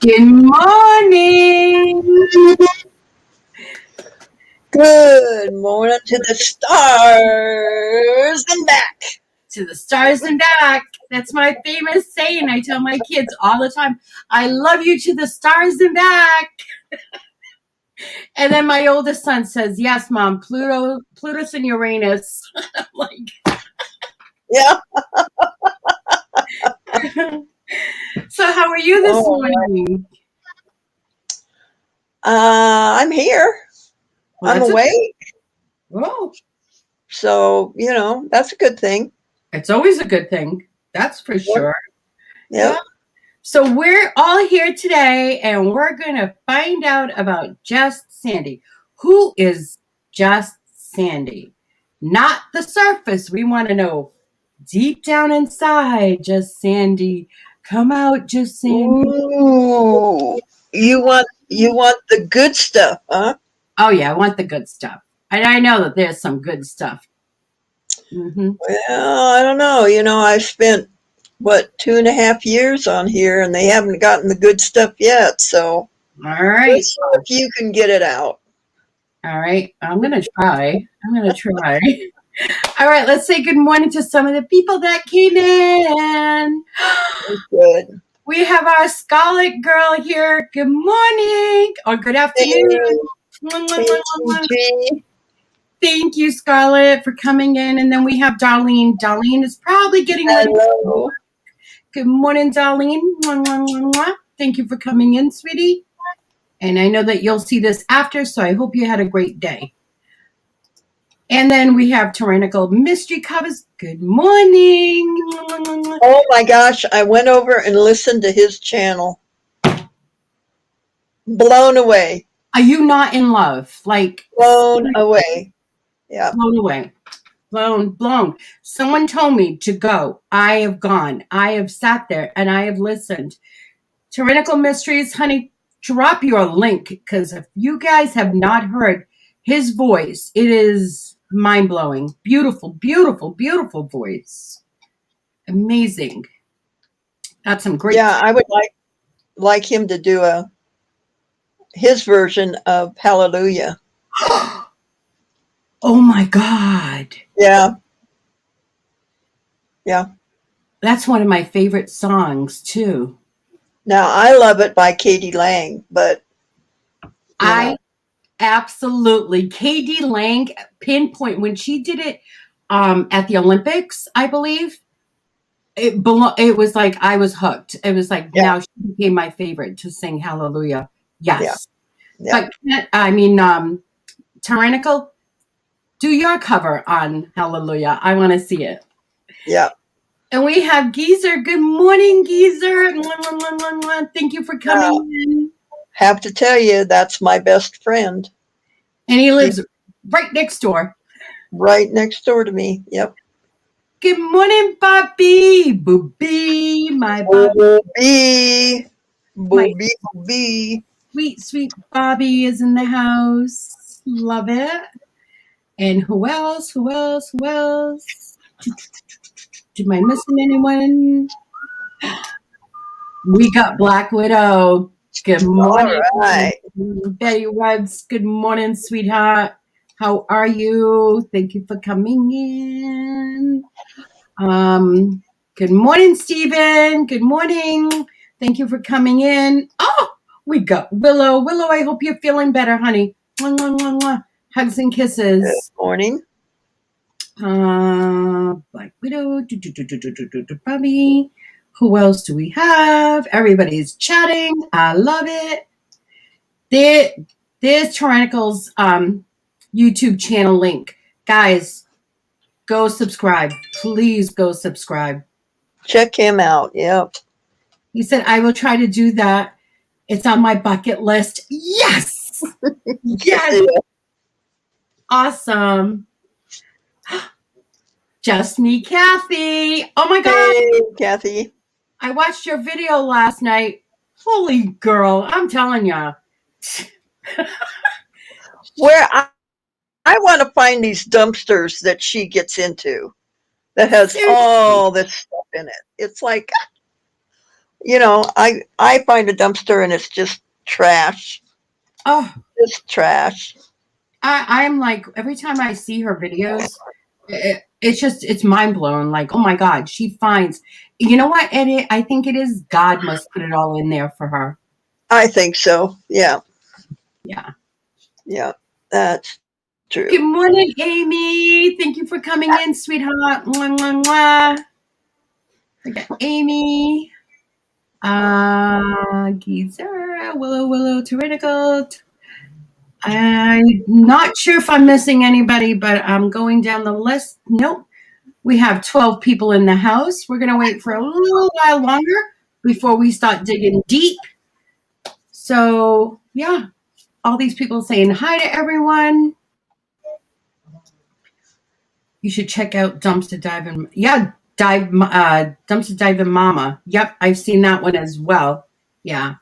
Good morning. Good morning to the stars and back. To the stars and back. That's my famous saying. I tell my kids all the time, I love you to the stars and back. And then my oldest son says, yes, Mom, Plutus and Uranus. I'm like, Yeah. So how are you this morning? I'm here. Well, I'm awake. Oh, So, that's a good thing. it's always a good thing. That's for sure. Yep. Yeah. So we're all here today, and we're going to find out about JustmeSandi. Who is JustmeSandi? Not the surface. We want to know deep down inside. JustmeSandi, come out, JustmeSandi. Ooh, you want the good stuff, huh? Oh yeah, I want the good stuff. And I know that there's some good stuff. Mm-hmm. Well, I don't know. I spent 2.5 years on here, and they haven't gotten the good stuff yet. So, All right. let's see if you can get it out. All right. I'm going to try. All right, let's say good morning to some of the people that came in. Good. We have our Scarlet girl here. Good morning or good afternoon. Thank you, Scarlet, for coming in. And then we have Darlene. Darlene is probably getting ready. Hello. Good morning, Darlene. Thank you for coming in, sweetie. And I know that you'll see this after, so I hope you had a great day. And then we have Tyrannical Mystery Covers. Good morning. Oh my gosh, I went over and listened to his channel. Blown away. Are you not in love? Like blown away. Yeah. Blown away. Blown. Someone told me to go. I have gone. I have sat there and I have listened. Tyrannical Mysteries, honey, drop your link because if you guys have not heard his voice, it is mind-blowing. Beautiful, beautiful, beautiful voice. Amazing. Got some great. Yeah, I would like him to do his version of Hallelujah. Oh my God. Yeah. Yeah. That's one of my favorite songs too. Now I love it by Katie Lang, but absolutely. Katie Lang pinpoint when she did it at the Olympics, I believe. It was like I was hooked. It was like now she became my favorite to sing Hallelujah. Yes. Yeah. But Tyrannical, do your cover on Hallelujah. I want to see it. Yeah. And we have Geezer. Good morning, Geezer. Thank you for coming in. Have to tell you, that's my best friend. And he lives right next door. Right next door to me. Yep. Good morning, Bobby. Booby, my Bobby. Booby. Sweet Bobby is in the house. Love it. And who else? Am I missing anyone? We got Black Widow. Good morning. All right. Betty Woods. Good morning, sweetheart. How are you? Thank you for coming in. Good morning, Stephen. Good morning. Thank you for coming in. Oh, we got Willow. Willow, I hope you're feeling better, honey. Hugs and kisses. Good morning. Black Widow. Bobby. Who else do we have? Everybody's chatting. I love it. There's Tyrannical's YouTube channel link. Guys, go subscribe. Please go subscribe. Check him out. Yep. He said, I will try to do that. It's on my bucket list. Yes. Yes. Awesome. Just me, Kathy. Oh my God. Hey, Kathy. I watched your video last night. Holy girl. I'm telling you. Where I want to find these dumpsters that she gets into that has all this stuff in it. It's like, I find a dumpster and it's just trash. Oh, Just trash. I'm like, every time I see her videos, it's mind blowing. Like, oh my God, she finds, you know what? I think it is God must put it all in there for her. I think so. Yeah. Yeah. Yeah. That's Good true. morning, Amy. Thank you for coming in, sweetheart. Mwah, mwah, mwah. We got Amy, Geezer, Willow, Tyrannical. I'm not sure if I'm missing anybody, but I'm going down the list. Nope. We have 12 people in the house. We're going to wait for a little while longer before we start digging deep. So, yeah, all these people saying hi to everyone. You should check out Dumpster Diving. Yeah, Dumpster Diving Mama. Yep, I've seen that one as well. Yeah,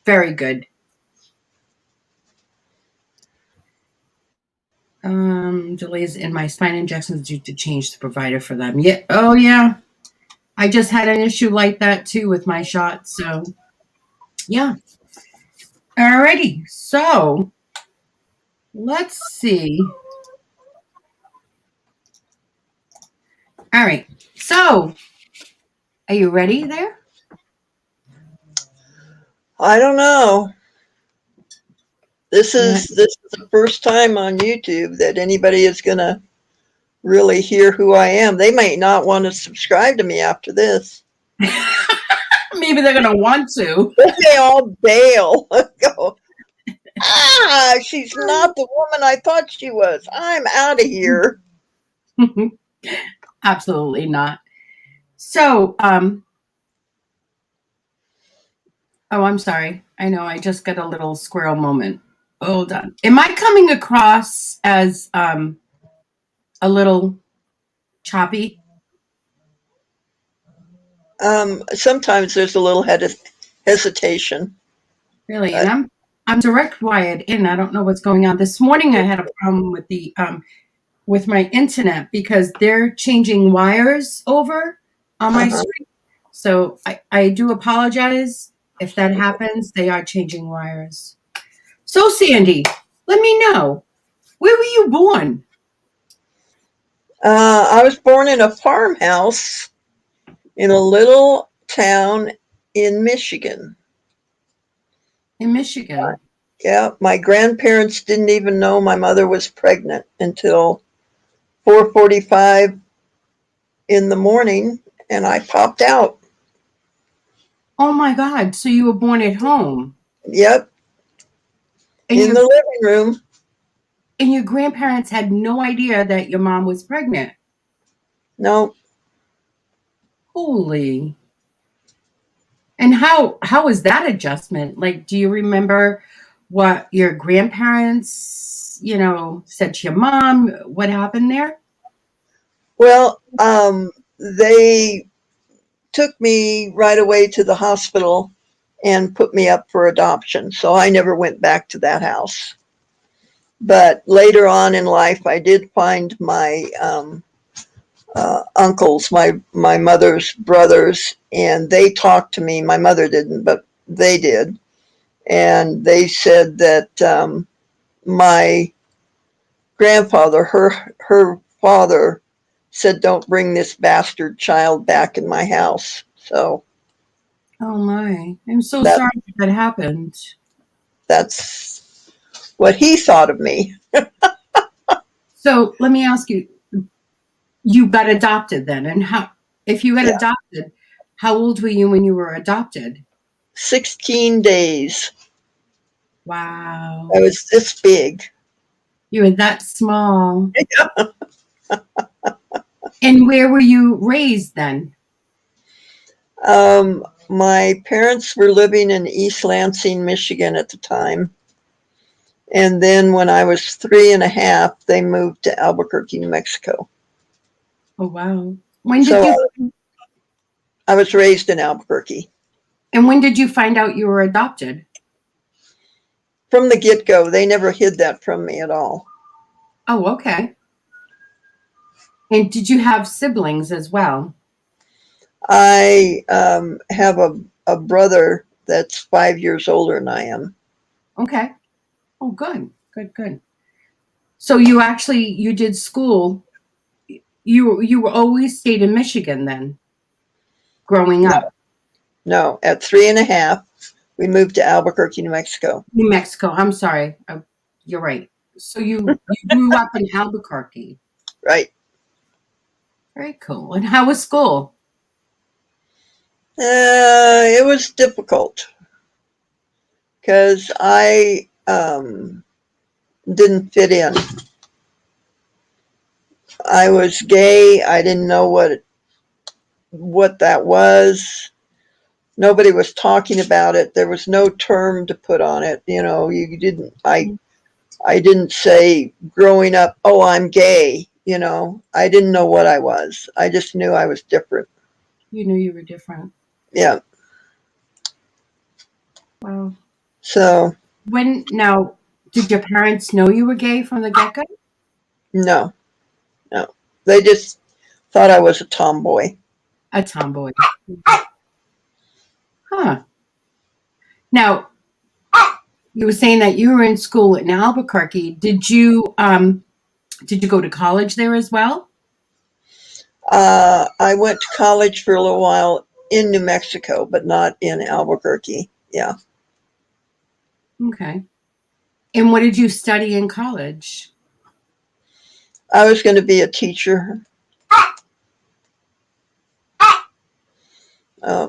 very good. Delays in my spine injections due to change the provider for them. Yeah. Oh, yeah. I just had an issue like that too with my shot. So, yeah. Alrighty. So, let's see. All right. So, are you ready there? I don't know. This Yeah. is the first time on YouTube that anybody is going to really hear who I am. They might not want to subscribe to me after this. Maybe they're going to want to. They all bail. Go, she's not the woman I thought she was. I'm out of here. Absolutely not. So, oh, I'm sorry. I know I just got a little squirrel moment. Hold on. Am I coming across as a little choppy? Sometimes there's a little hesitation. Really? But, And I'm direct wired in. I don't know what's going on. This morning I had a problem with the with my internet because they're changing wires over on my street. So I do apologize if that happens. They are changing wires. So Sandy, let me know. Where were you born? I was born in a farmhouse in a little town in Michigan. In Michigan. Yeah, my grandparents didn't even know my mother was pregnant until 4:45 in the morning, and I popped out. Oh my God. So you were born at home. Yep, And in your the living room. and your grandparents had no idea that your mom was pregnant. No, Holy. And how was that adjustment? Like, do you remember what your grandparents, said to your mom? What happened there? well, they took me right away to the hospital and put me up for adoption. So I never went back to that house. But later on in life, I did find my uncles, my mother's brothers, and they talked to me. My mother didn't, but they did, and they said that my grandfather, her father, said, "Don't bring this bastard child back in my house." So Oh my. I'm so that sorry that happened. that's what he thought of me. So let me ask you, you got adopted then, and how if you got Yeah, adopted, how old were you when you were adopted? 16 days. Wow. I was this big. You were that small. And where were you raised then? My parents were living in East Lansing, Michigan at the time. And then when I was 3.5, they moved to Albuquerque, New Mexico. Oh wow. When did So you I was raised in Albuquerque. and when did you find out you were adopted? From the get go, they never hid that from me at all. Oh, okay. And did you have siblings as well? I have a brother that's 5 years older than I am. Okay. Oh, good, good, good. So you did school. You always stayed in Michigan then, growing No, up. no. At 3.5, we moved to Albuquerque, New Mexico. New Mexico. I'm sorry. You're right. So you grew up in Albuquerque. Right. Very cool. And how was school? It was difficult because I didn't fit in. I was gay. I didn't know what that was. Nobody was talking about it. There was no term to put on it. You know, you didn't. I didn't say growing up, oh, I'm gay. You know, I didn't know what I was. I just knew I was different. You knew you were different. Yeah. Wow. So Now, did your parents know you were gay from the get-go? no, no. They just thought I was a tomboy. A tomboy. Huh. Now, you were saying that you were in school in Albuquerque. Did you go to college there as well? I went to college for a little while in New Mexico, but not in Albuquerque. Yeah. Okay. And what did you study in college? I was going to be a teacher. Uh,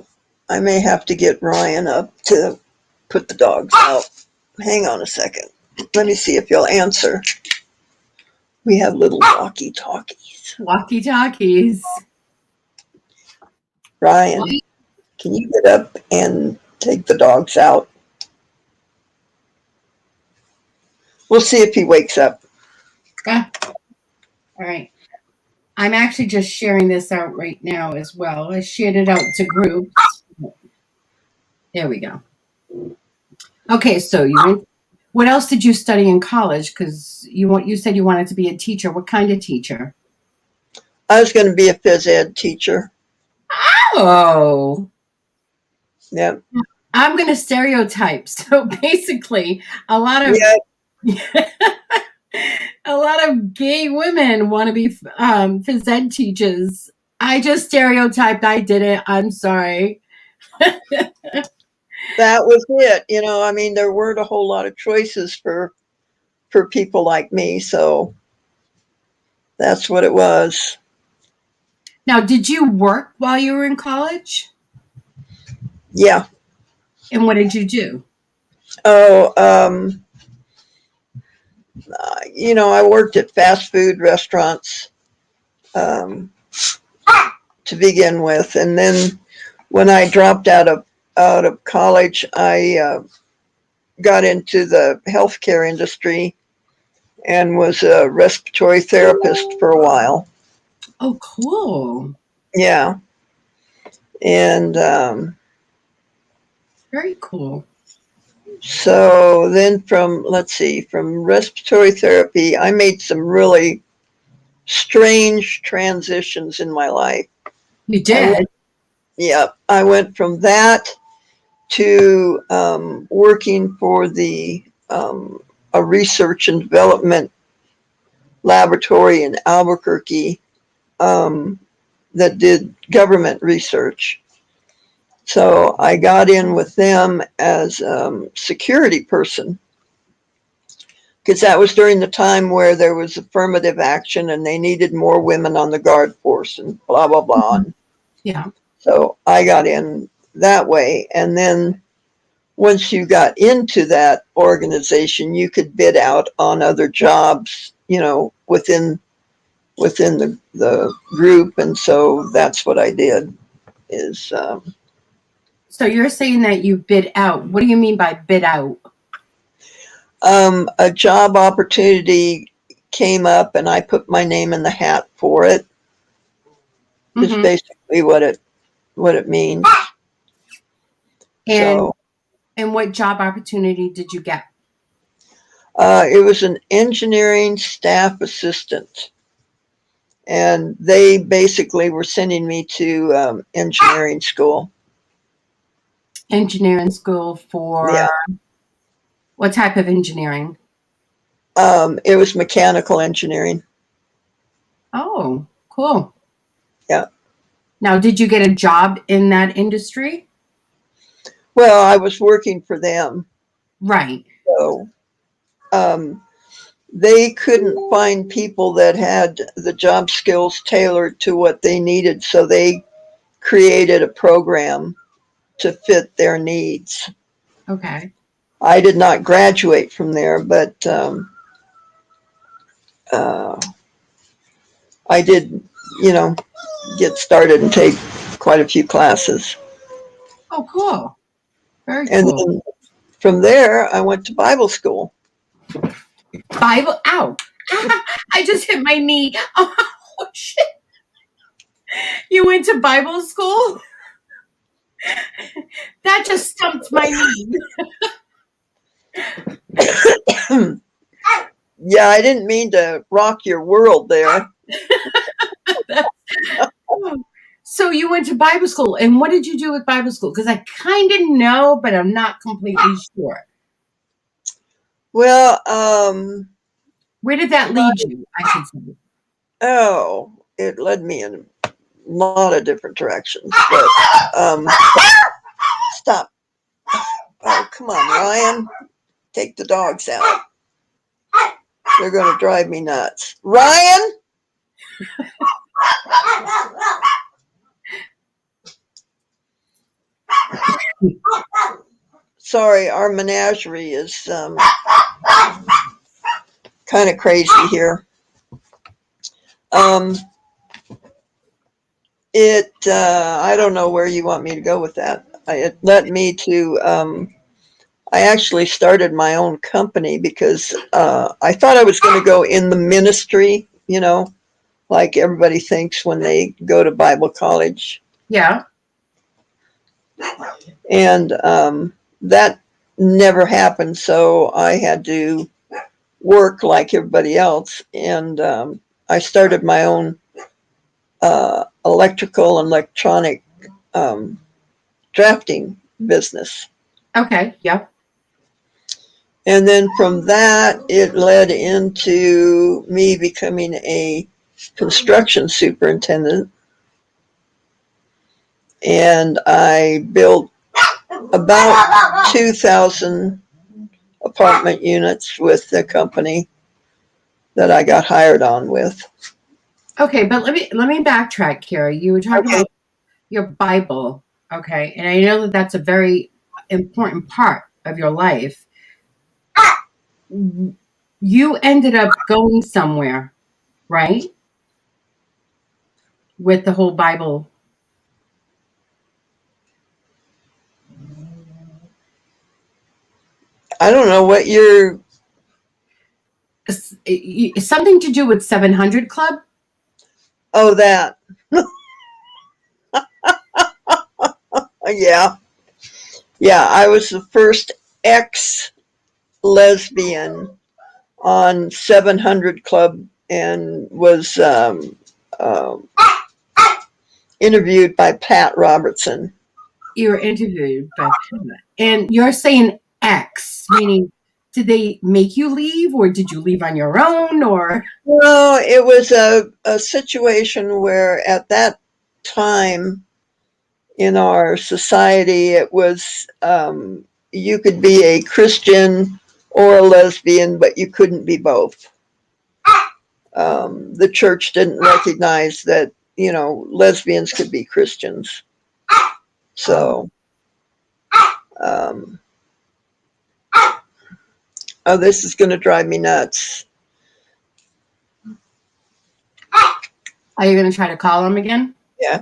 I may have to get Ryan up to put the dogs out. Hang on a second. Let me see if he'll answer. We have little walkie-talkies. Walkie-talkies. Ryan, can you get up and take the dogs out? We'll see if he wakes up. Ah, all right. I'm actually just sharing this out right now as well. I shared it out to groups. There we go. Okay, so what else did you study in college? Because you said you wanted to be a teacher. What kind of teacher? I was going to be a phys ed teacher. Oh, Yeah. I'm going to stereotype. So basically, a lot of Yeah. a lot of gay women want to be phys ed teachers. I just stereotyped. I did it. I'm sorry. That was it. You know, I mean, there weren't a whole lot of choices for people like me, so that's what it was. Now, did you work while you were in college? Yeah. And what did you do? Oh, you know, I worked at fast food restaurants um, to begin with, and then when I dropped out of college, I got into the healthcare industry and was a respiratory therapist for a while. Oh, cool. Yeah, and Very cool. so then from respiratory therapy, I made some really strange transitions in my life. You I went, did? yeah, I went from that to working for a research and development laboratory in Albuquerque um, that did government research. So I got in with them as security person because that was during the time where there was affirmative action and they needed more women on the guard force and blah, blah, blah. Mhm. Yeah. So I got in that way. And then once you got into that organization, you could bid out on other jobs, you know, within the group. And so that's what I did is So you're saying that you bid out. What do you mean by bid out? a job opportunity came up and I put my name in the hat for it is Hmm. basically what it means. And So what job opportunity did you get? it was an engineering staff assistant. And they basically were sending me to engineering school. Engineering school for Yeah. what type of engineering? It was mechanical engineering. Oh, cool. Yeah. Now, did you get a job in that industry? Well, I was working for them. Right. So they couldn't find people that had the job skills tailored to what they needed. So they created a program to fit their needs. Okay. I did not graduate from there, but I did, get started and take quite a few classes. Oh, cool. Very And cool. then from there, I went to Bible school. Bible. Ow. I just hit my knee. Oh, shit. You went to Bible school? That just stumped my knee. Yeah, I didn't mean to rock your world there. So you went to Bible school, and what did you do with Bible school? Because I kind of know, but I'm not completely sure. Well, Where did that lead you, I should say? it led me in a lot of different directions. But stop. Oh, come on, Ryan. Take the dogs out. They're going to drive me nuts. Ryan? Sorry, our menagerie is kind of crazy here. I don't know where you want me to go with that. It led me to, I actually started my own company because I thought I was going to go in the ministry, like everybody thinks when they go to Bible college. Yeah. And that never happened, so I had to work like everybody else. And I started my own electrical and electronic drafting business. Okay. Yep. And then from that, it led into me becoming a construction superintendent. And I built about 2,000 apartment units with the company that I got hired on with. Okay, but let me backtrack, Carrie. You were talking Okay. about your Bible, okay, and I know that that's a very important part of your life. You ended up going somewhere, right? With the whole Bible. I don't know what you're. Something to do with 700 Club? Oh, that. Yeah. Yeah, I was the first ex lesbian on 700 Club and was interviewed by Pat Robertson. You were interviewed by Pat. And you're saying X, meaning did they make you leave or did you leave on your own or? Well, it was a situation where at that time in our society, it was you could be a Christian or a lesbian, but you couldn't be both. The church didn't recognize that, lesbians could be Christians. So, oh, this is going to drive me nuts. Are you going to try to call him again? Yeah.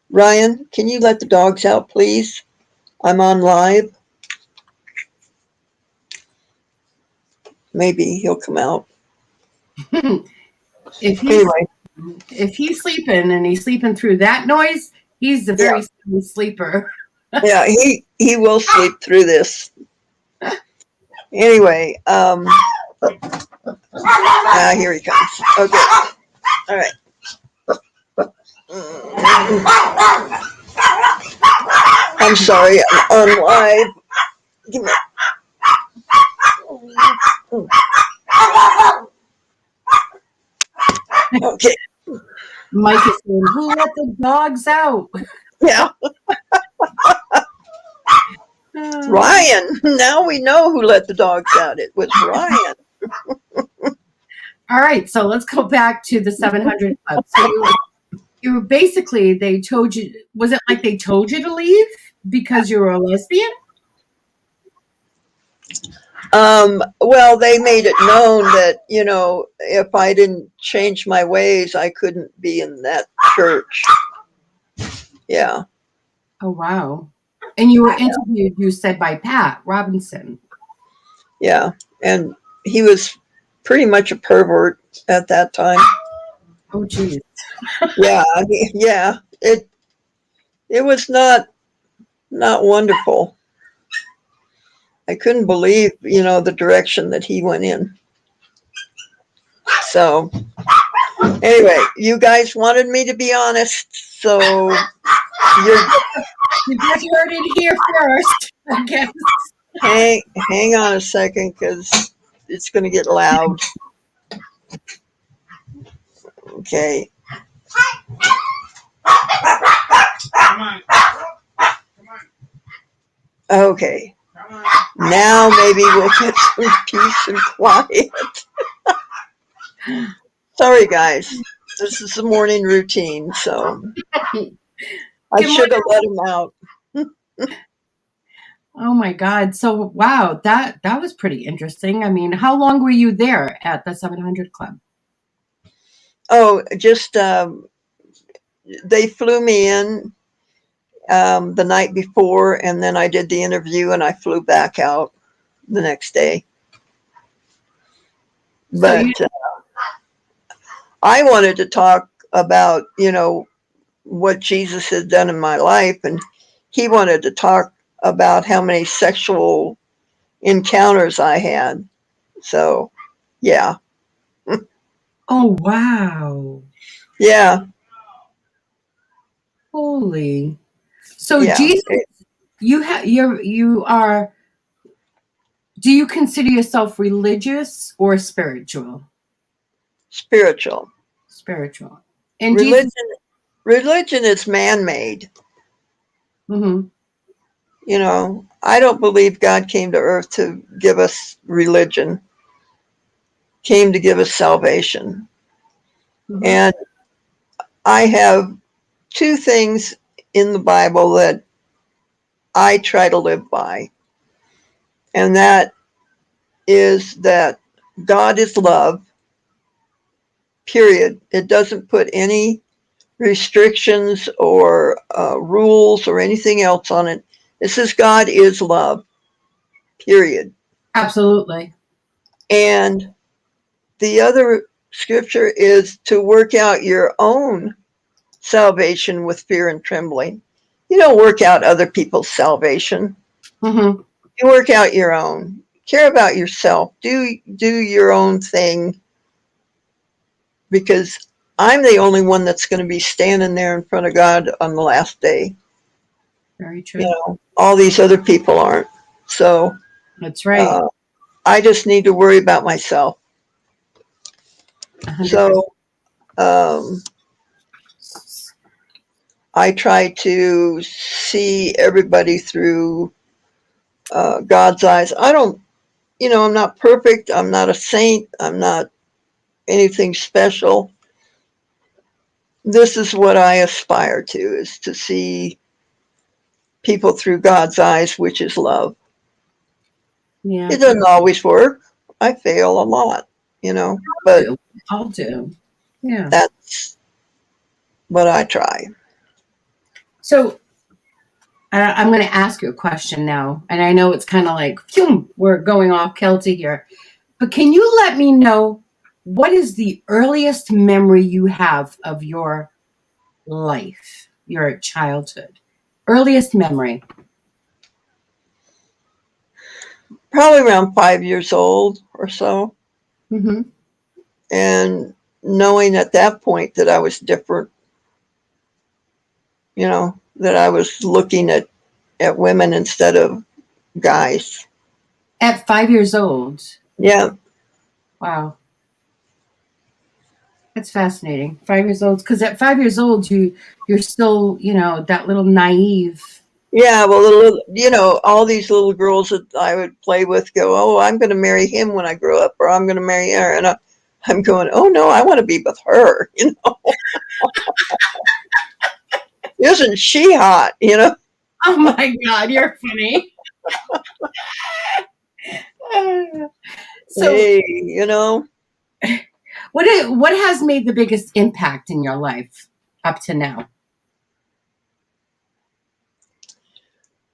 Ryan, can you let the dogs out, please? I'm on live. Maybe he'll come out. If he's sleeping and he's sleeping through that noise, he's a very sound sleeper. Yeah, he will sleep through this. Anyway, here he comes. Okay. All right. I'm sorry, I'm on live. Give me. Okay. Mike is saying, "Who let the dogs out?" Yeah. Ryan. Now we know who let the dogs out. It was Ryan. All right, so let's go back to the 700 Club. So you basically, they told you, was it like they told you to leave because you were a lesbian? Well, they made it known that, if I didn't change my ways, I couldn't be in that church. Yeah. Oh, wow. And you were interviewed, you said, by Pat Robinson. Yeah. And he was pretty much a pervert at that time. Oh, geez. Yeah. I mean, yeah. It was not wonderful. I couldn't believe, the direction that he went in. So anyway, you guys wanted me to be honest, so You guys heard it here first, I guess. hang on a second, because it's going to get loud. Okay. Okay. Now maybe we'll get some peace and quiet. Sorry, guys. This is the morning routine, so I should have let him out. Oh my God. So wow, that was pretty interesting. I mean, how long were you there at the 700 Club? Oh, just they flew me in the night before, and then I did the interview, and I flew back out the next day. But I wanted to talk about, what Jesus had done in my life, and he wanted to talk about how many sexual encounters I had. So, yeah. Oh wow. Yeah. Holy. So Yeah. Jesus, you are, do you consider yourself religious or spiritual? Spiritual. Spiritual. And Religion Jesus. religion is man-made. Mm-hmm. I don't believe God came to earth to give us religion. Came to give us salvation. Mm-hmm. And I have two things in the Bible that I try to live by. And that is that God is love, period. It doesn't put any restrictions or rules or anything else on it. It says God is love, period. Absolutely. And the other scripture is to work out your own salvation with fear and trembling. You don't work out other people's salvation. Mm-hmm. You work out your own. Care about yourself. Do your own thing, because I'm the only one that's going to be standing there in front of God on the last day. Very true. All these other people aren't. So That's right. I just need to worry about myself. 100%. So I try to see everybody through God's eyes. I don't, I'm not perfect. I'm not a saint. I'm not anything special. This is what I aspire to, is to see people through God's eyes, which is love. Yeah. It doesn't always work. I fail a lot, but I'll do. Yeah. that's what I try. So I'm going to ask you a question now, and I know it's kind of like, phew, we're going off kilter here, but can you let me know what is the earliest memory you have of your life, your childhood? Earliest memory. Probably around 5 years old or so. Mm-hmm. And knowing at that point that I was different, that I was looking at women instead of guys. At 5 years old. Yeah. Wow. That's fascinating. 5 years old. Because at 5 years old, you're still, that little naive. Yeah, well, all these little girls that I would play with go, oh, I'm going to marry him when I grow up, or I'm going to marry her. And I'm going, oh, no, I want to be with her, Isn't she hot, Oh, my God. You're funny. So, Hey, what has made the biggest impact in your life up to now?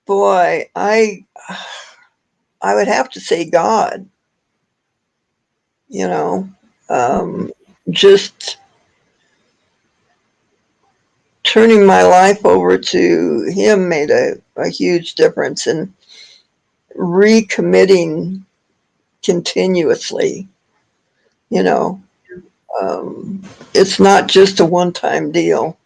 boy, I would have to say God, just turning my life over to him made a huge difference, and recommitting continuously, you know. It's not just a one-time deal,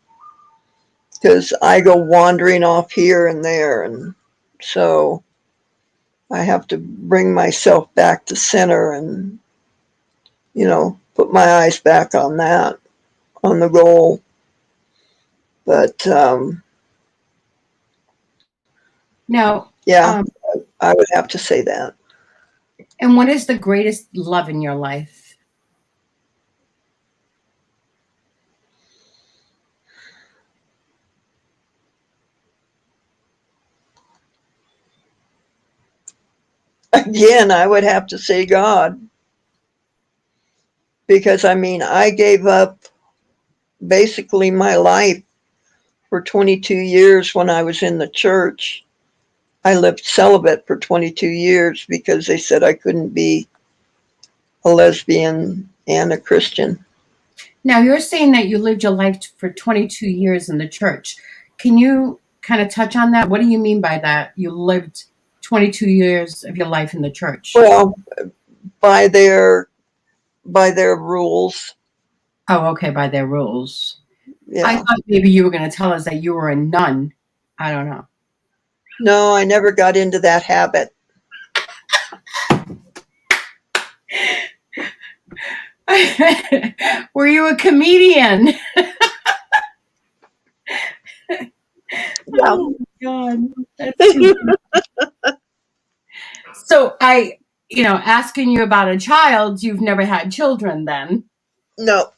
because I go wandering off here and there, and so I have to bring myself back to center and, put my eyes back on that, on the goal. But Now, yeah, I would have to say that. and what is the greatest love in your life? Again, I would have to say God, because I gave up basically my life for 22 years when I was in the church. I lived celibate for 22 years because they said I couldn't be a lesbian and a Christian. Now, you're saying that you lived your life for 22 years in the church. Can you kind of touch on that? What do you mean by that? You lived 22 years of your life in the church. Well, by their rules. Oh, okay, by their rules. I Yeah. thought maybe you were going to tell us that you were a nun. I don't know. No, I never got into that habit. Were you a comedian? Yeah. Oh my God. That's too So asking you about a child, you've never had children then, No.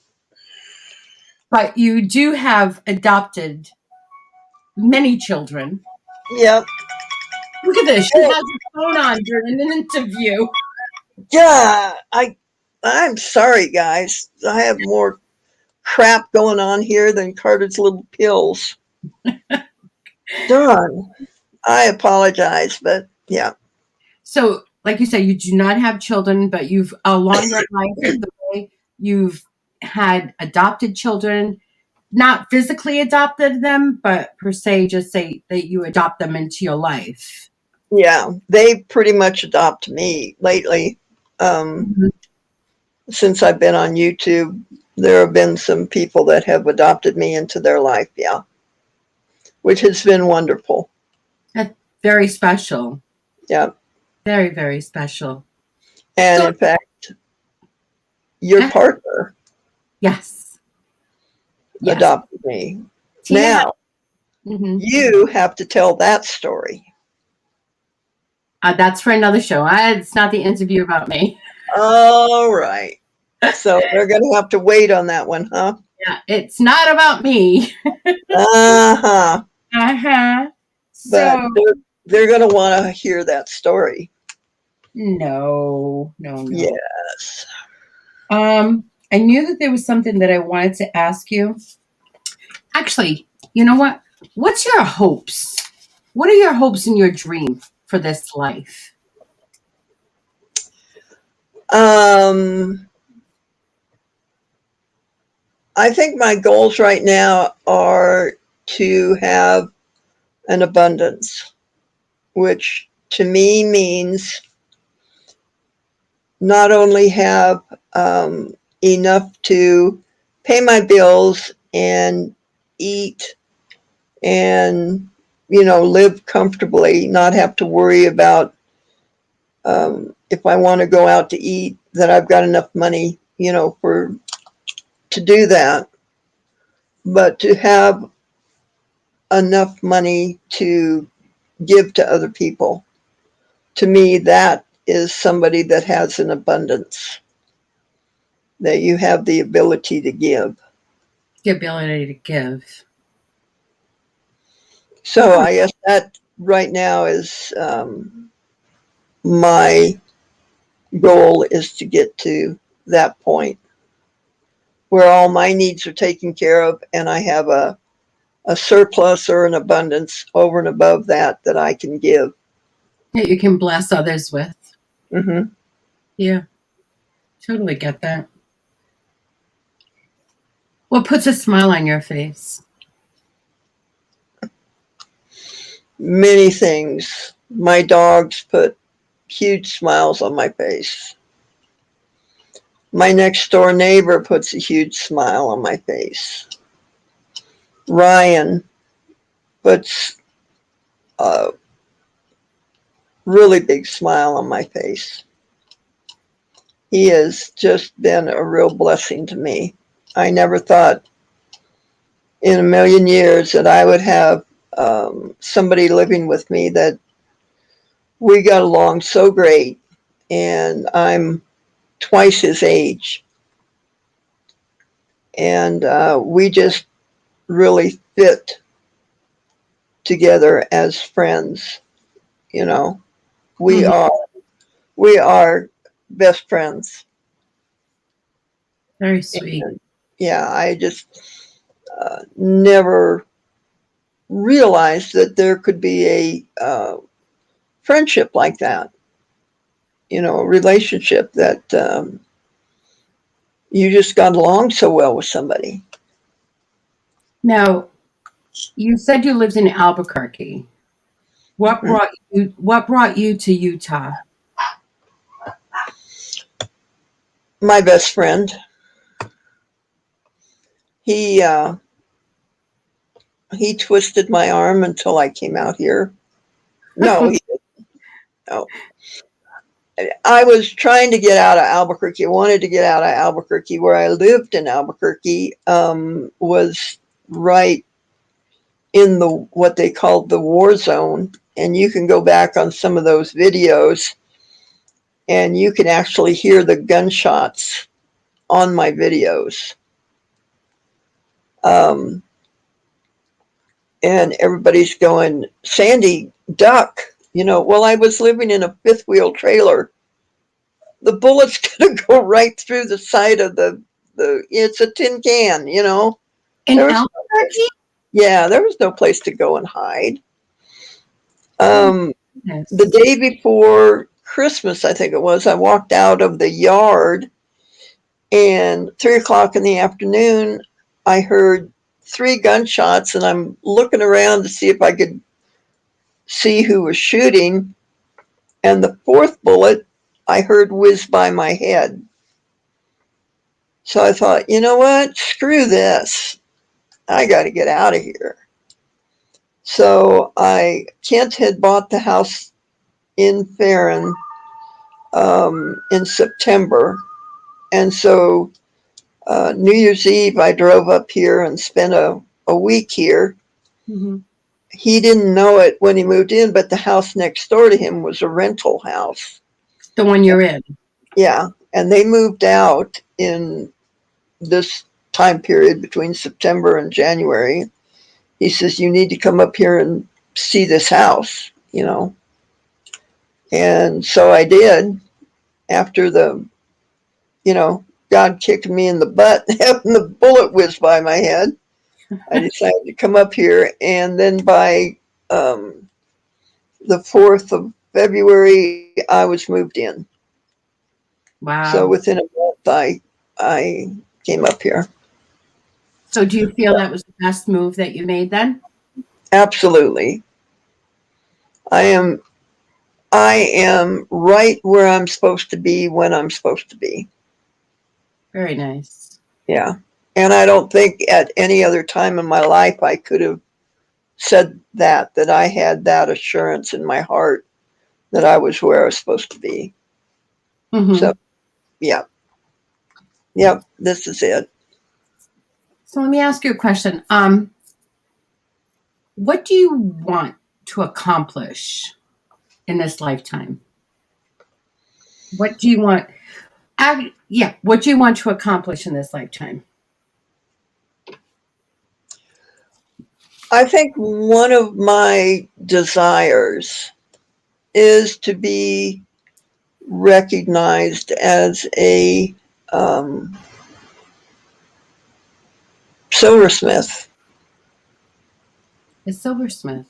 but you do have adopted many children. Yeah. Look at this. She has her phone on during an interview. Yeah. I'm sorry, guys. I have more crap going on here than Carter's little pills. Darn. I apologize, but yeah. So, like you said, you do not have children, but you've along your life, the way you've had adopted children, not physically adopted them, but per se, just say that you adopt them into your life. Yeah. They pretty much adopt me lately. Um, Mhm. since I've been on YouTube, there have been some people that have adopted me into their life. Yeah. Which has been wonderful. That's very special. Yeah. Very, very special. And So, in fact, your partner yes, yes. adopted me. Tina had, Now, mhm. you have to tell that story. That's for another show. It's not the interview about me. All right. So they're going to have to wait on that one, huh? Yeah, it's not about me. Uh-huh. Uh-huh. But So, they're going to want to hear that story. no, no, no. Yes. I knew that there was something that I wanted to ask you. Actually, you know what? What's your hopes? What are your hopes and your dream for this life? Um, I think my goals right now are to have an abundance, which to me means not only have enough to pay my bills and eat and, live comfortably, not have to worry about if I want to go out to eat, that I've got enough money, to do that. But to have enough money to give to other people, to me, that is somebody that has an abundance, that you have the ability to give. The ability to give. So I guess that right now is my goal, is to get to that point where all my needs are taken care of and I have a surplus or an abundance over and above that I can give. That you can bless others with. Mm-hmm. Yeah, totally get that. What puts a smile on your face? Many things. My dogs put huge smiles on my face. My next door neighbor puts a huge smile on my face. Ryan puts a really big smile on my face. He has just been a real blessing to me. I never thought in a million years that I would have somebody living with me that we got along so great, and I'm twice his age. And we just really fit together as friends. We Mhm. are we are best friends. Very sweet. And yeah, I just never realized that there could be a friendship like that. A relationship that you just got along so well with somebody. Now, you said you lived in Albuquerque. What Mhm. brought you to Utah? My best friend, he he twisted my arm until I came out here. No, no. I was trying to get out of Albuquerque. I wanted to get out of Albuquerque. Where I lived in Albuquerque was right in the what they called the war zone, and you can go back on some of those videos, and you can actually hear the gunshots on my videos. Um, and everybody's going, Sandy, duck. Well, I was living in a fifth wheel trailer. The bullet's going to go right through the side of it's a tin can. In There was no place, Albuquerque? yeah, there was no place to go and hide. Oh, Um, the goodness. day before Christmas, I think it was, I walked out of the yard, and 3 o'clock in the afternoon, I heard three gunshots, and I'm looking around to see if I could see who was shooting. And the fourth bullet I heard whiz by my head. So I thought, you know what? Screw this. I got to get out of here. So Kent had bought the house in Farron in September. And so New Year's Eve, I drove up here and spent a week here. Mm-hmm. He didn't know it when he moved in, but the house next door to him was a rental house. The one you're in. Yeah. And they moved out in this time period between September and January. He says, you need to come up here and see this house. And so I did, after God kicked me in the butt, having the bullet whiz by my head. I decided to come up here, and then by the 4th of February, I was moved in. So Wow. within a month, I came up here. So do you feel that was the best move that you made then? Absolutely. I am I am right where I'm supposed to be when I'm supposed to be. Very nice. Yeah. And I don't think at any other time in my life I could have said that I had that assurance in my heart that I was where I was supposed to be. Mm-hmm. So, yeah. Yep, this is it. So let me ask you a question. What do you want to accomplish in this lifetime? What do you want? What do you want to accomplish in this lifetime? I think one of my desires is to be recognized as a silversmith. A silversmith.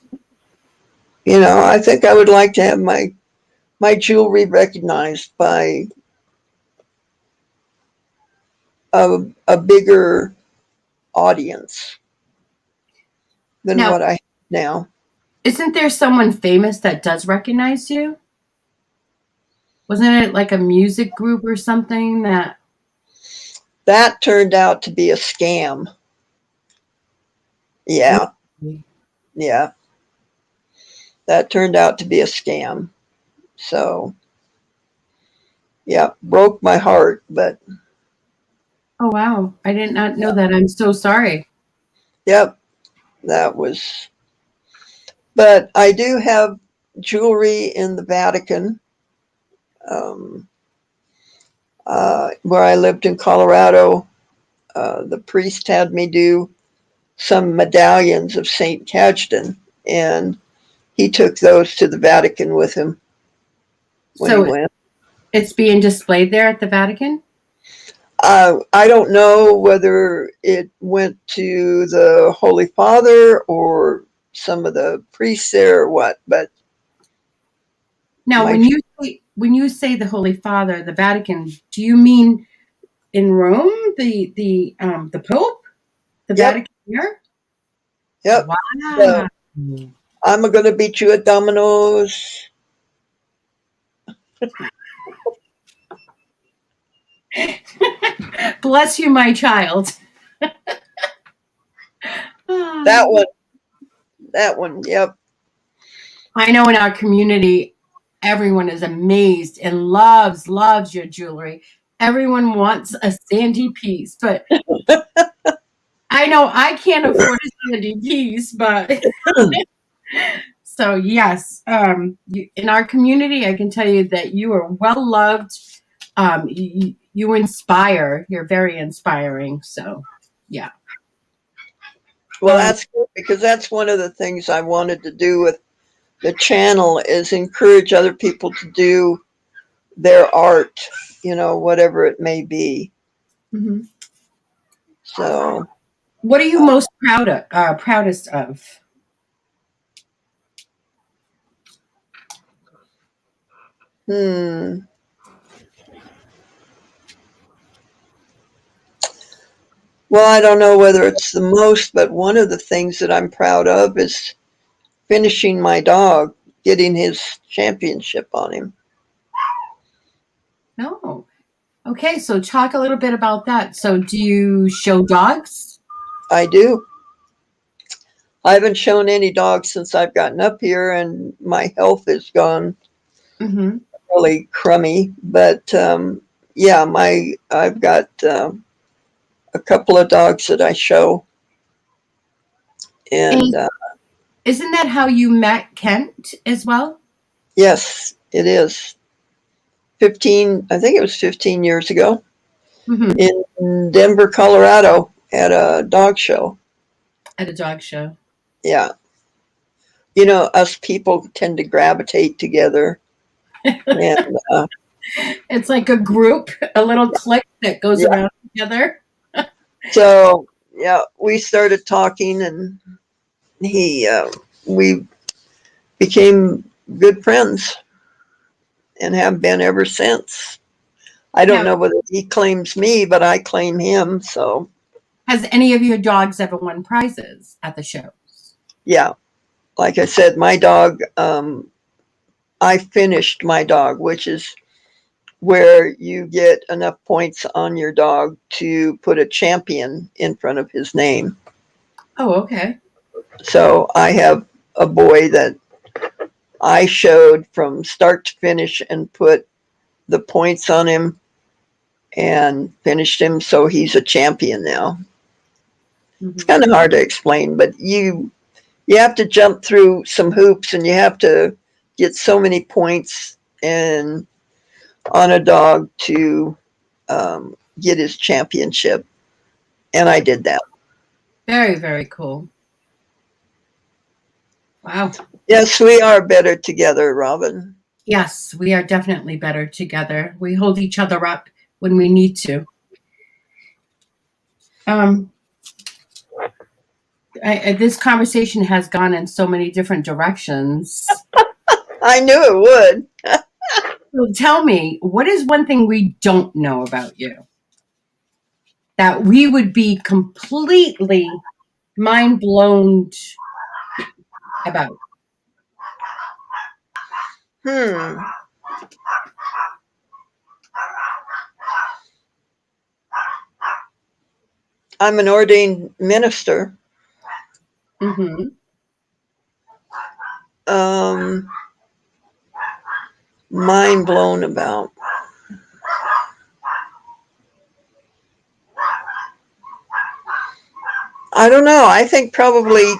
You know, I think I would like to have my jewelry recognized by a bigger audience than Now, what I have now. isn't there someone famous that does recognize you? Wasn't it like a music group or something that? That turned out to be a scam. Yeah, yeah. That turned out to be a scam. So, yeah, broke my heart, but Oh wow, I did not know that. I'm so sorry. yep, that was. But I do have jewelry in the Vatican. Um, where I lived in Colorado, the priest had me do some medallions of St. Cajetan, and he took those to the Vatican with him when he So went. it's being displayed there at the Vatican? I don't know whether it went to the Holy Father or some of the priests there or what, but Now, my when you say the Holy Father, the Vatican, do you mean in Rome, the Pope, the yep, Vatican here? yep. Wow. So I'm going to beat you at dominoes. Bless you, my child. That Ah. one, that one. Yep. I know in our community, everyone is amazed and loves your jewelry. Everyone wants a Sandy piece, but I know I can't afford a Sandy piece, but so yes, in our community, I can tell you that you are well loved. You inspire. You're very inspiring. So yeah. Well, Um, that's good because that's one of the things I wanted to do with the channel is encourage other people to do their art, you know, whatever it may be. mhm. So, What are you most proudest of? hmm. Well, I don't know whether it's the most, but one of the things that I'm proud of is finishing my dog, getting his championship on him. No. Okay, so talk a little bit about that. So, do you show dogs? I do. I haven't shown any dogs since I've gotten up here, and my health has gone Mm-hmm. really crummy. But yeah, my I've got a couple of dogs that I show, and And isn't that how you met Kent as well? yes, it is 15. I think it was 15 years ago Mm-hmm. in Denver, Colorado, at a dog show. At a dog show. Yeah, you know, us people tend to gravitate together, and It's like a group, a little clique that goes yeah, around together. so yeah, we started talking, and he we became good friends and have been ever since. I don't Now, know whether he claims me, but I claim him. So has any of your dogs ever won prizes at the shows? yeah, like I said, my dog. I finished my dog, which is where you get enough points on your dog to put a champion in front of his name. Oh, okay. So I have a boy that I showed from start to finish and put the points on him and finished him, so he's a champion now. It's kind of hard to explain, but you have to jump through some hoops and you have to get so many points and on a dog to get his championship, and I did that. Very, very cool. Wow. Yes, we are better together, Robin. Yes, we are definitely better together. We hold each other up when we need to. This conversation has gone in so many different directions. I knew it would. So tell me, what is one thing we don't know about you that we would be completely mind blown about? I'm an ordained minister. Mm-hmm. Mind blown about. I don't know. I think probably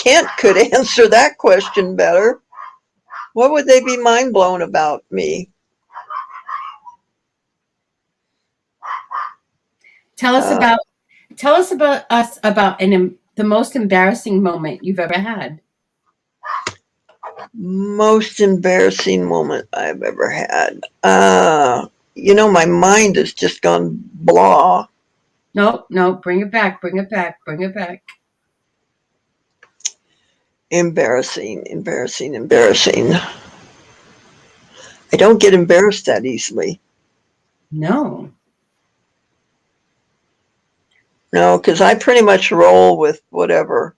Kent could answer that question better. What would they be mind blown about me? Tell us about the most embarrassing moment you've ever had. Most embarrassing moment I've ever had. My mind has just gone blah. No, bring it back. Embarrassing. I don't get embarrassed that easily. No, because I pretty much roll with whatever.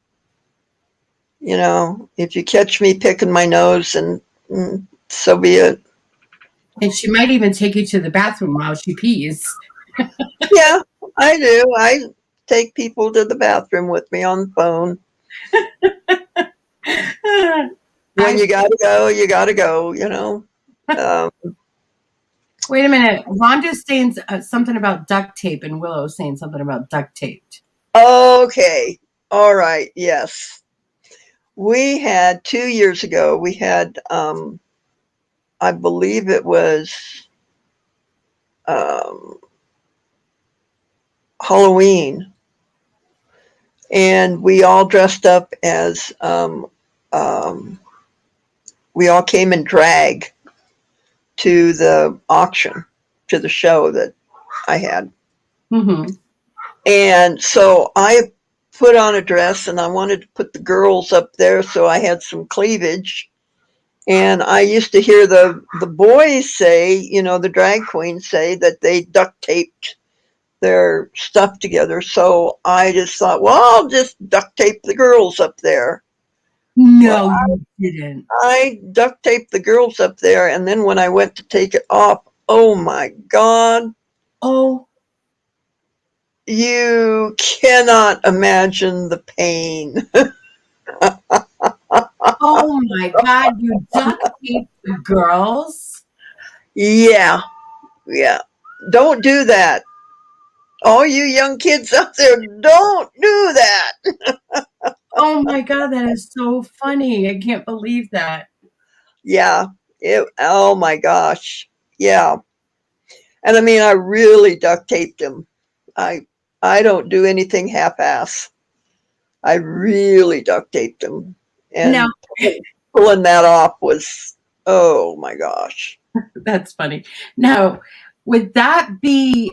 If you catch me picking my nose, and so be it. and she might even take you to the bathroom while she pees. Yeah, I do. I take people to the bathroom with me on the phone. When you gotta go, you gotta go, Wait a minute. Rhonda's saying something about duct tape, and Willow's saying something about duct taped. Okay. All right. Yes. We had 2 years ago, we had, I believe it was Halloween, and we all dressed up as, we all came in drag to the auction, to the show that I had. Mm-hmm. And so I put on a dress and I wanted to put the girls up there, so I had some cleavage. And I used to hear the boys say, the drag queens say that they duct taped their stuff together. So I just thought, well, I'll just duct tape the girls up there. No, you didn't. I duct taped the girls up there, and then when I went to take it off, oh my God. Oh. You cannot imagine the pain. Oh my God, you duct taped the girls? Yeah. Don't do that. All you young kids out there, don't do that. Oh my God, that is so funny. I can't believe that. Yeah. Oh my gosh. Yeah. And I mean, I really duct taped him. I don't do anything half-ass. I really duct taped him. And Now, pulling that off was, oh my gosh. that's funny. Now, would that be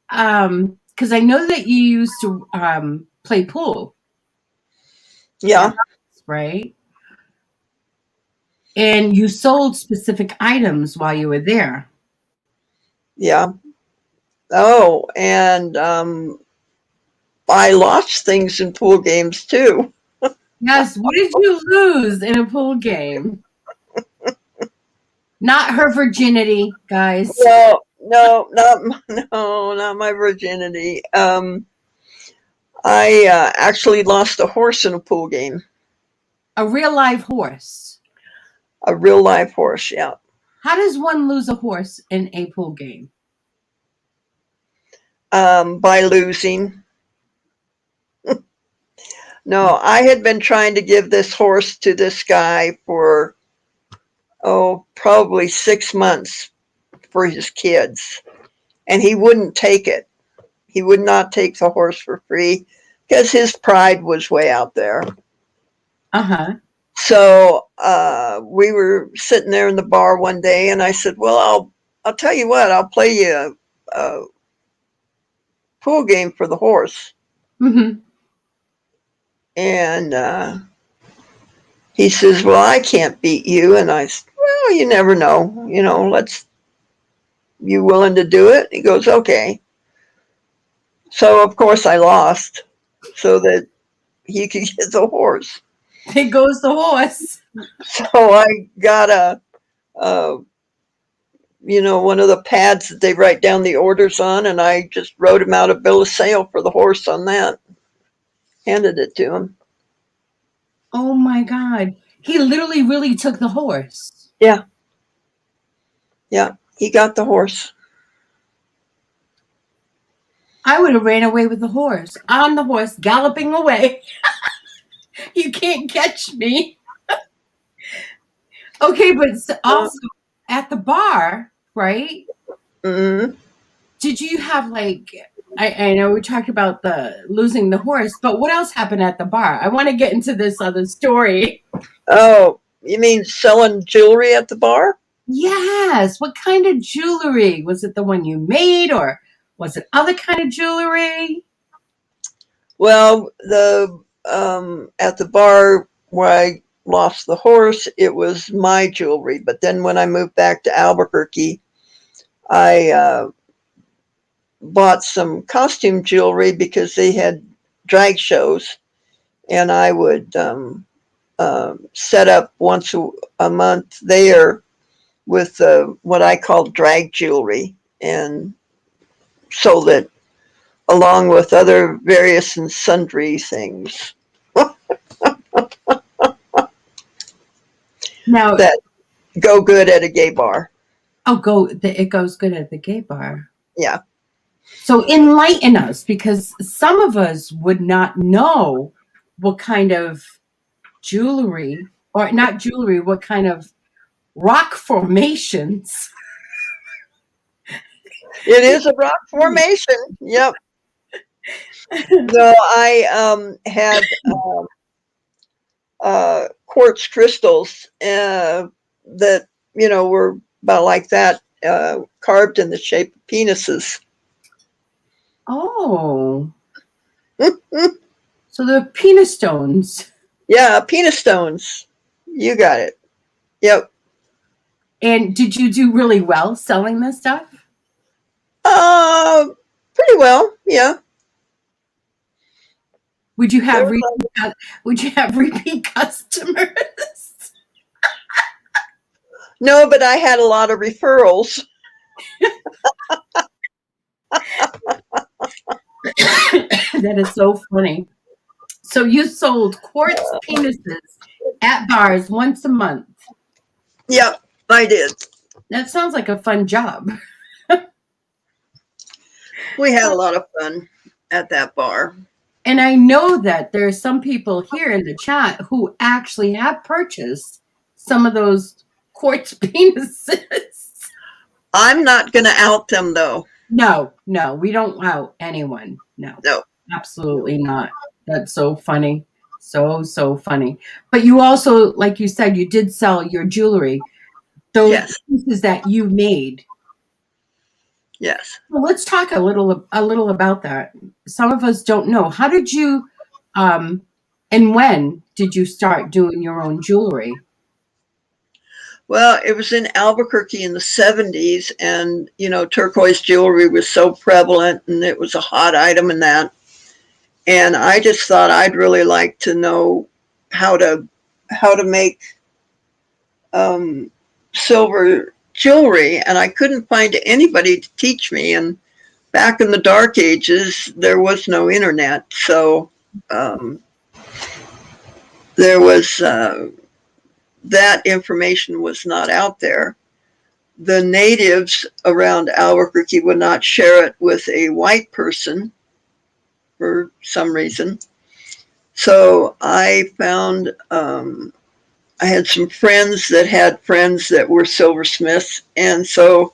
because I know that you used to play pool. Yeah. Right? And you sold specific items while you were there. Yeah. Oh, and I lost things in pool games too. Yes. What did you lose in a pool game? Not her virginity, guys. Well, no, not my virginity. I actually lost a horse in a pool game. A real live horse. A real live horse, yeah. How does one lose a horse in a pool game? By losing. No, I had been trying to give this horse to this guy for, probably 6 months for his kids. And he wouldn't take it. He would not take the horse for free because his pride was way out there. Uh-huh. So we were sitting there in the bar one day, and I said, "Well, I'll tell you what. I'll play you a pool game for the horse." Mm-hmm. And he says, "Well, I can't beat you." And I said, "Well, you never know. You willing to do it?" He goes, "Okay." So of course I lost, so that he could get the horse. There goes the horse. So I got a one of the pads that they write down the orders on, and I just wrote him out a bill of sale for the horse on that. Handed it to him. Oh my God. He literally really took the horse. Yeah. Yeah. He got the horse. I would have ran away with the horse. On the horse, galloping away. You can't catch me. Okay, but also at the bar, right? Mm-hmm. Did you have like I know we talked about the losing the horse, but what else happened at the bar? I want to get into this other story. Oh, you mean selling jewelry at the bar? Yes. What kind of jewelry? Was it the one you made or was it other kind of jewelry? Well, the at the bar where I lost the horse, it was my jewelry. But then when I moved back to Albuquerque, I bought some costume jewelry because they had drag shows, and I would set up once a month there with what I called drag jewelry, and sold it along with other various and sundry things Now, that go good at a gay bar. it goes good at the gay bar. Yeah. So enlighten us because some of us would not know what kind of jewelry or not jewelry, what kind of rock formations. It is a rock formation. Yep. No, I had quartz crystals that were about like that, carved in the shape of penises. Oh, so the penis stones. Yeah, penis stones. You got it. Yep. And did you do really well selling this stuff? Uh, Pretty well. Yeah. Would you There have was repeat customers? No, but I had a lot of referrals. That is so funny. So you sold quartz penises at bars once a month. Yep, I did. That sounds like a fun job. We had a lot of fun at that bar. And I know that there are some people here in the chat who actually have purchased some of those quartz penises. I'm not going to out them, though. No, we don't out anyone. No, No. absolutely not. That's so funny. So funny. But you also, like you said, you did sell your jewelry, those Yes. pieces that you made. Yes. Well, let's talk a little about that. Some of us don't know. How did you and when did you start doing your own jewelry? Well, it was in Albuquerque in the 70s, and, turquoise jewelry was so prevalent, and it was a hot item in that. And I just thought I'd really like to know how to make silver jewelry, and I couldn't find anybody to teach me. And back in the dark ages, there was no internet, so there was that information was not out there. The natives around Albuquerque would not share it with a white person for some reason. So I found I had some friends that had friends that were silversmiths, and so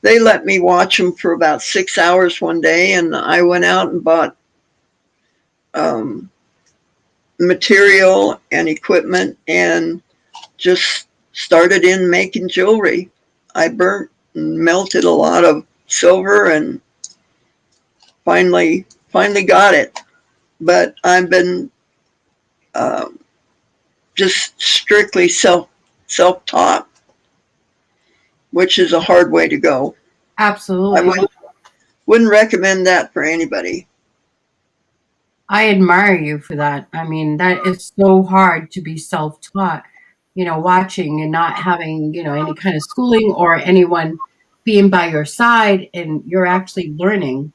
they let me watch them for about 6 hours one day, and I went out and bought material and equipment and just started in making jewelry. I burnt and melted a lot of silver and finally got it. But I've been just strictly self-taught, which is a hard way to go. Absolutely. I wouldn't recommend that for anybody. I admire you for that. I mean, that is so hard to be self-taught, watching and not having, any kind of schooling or anyone being by your side, and you're actually learning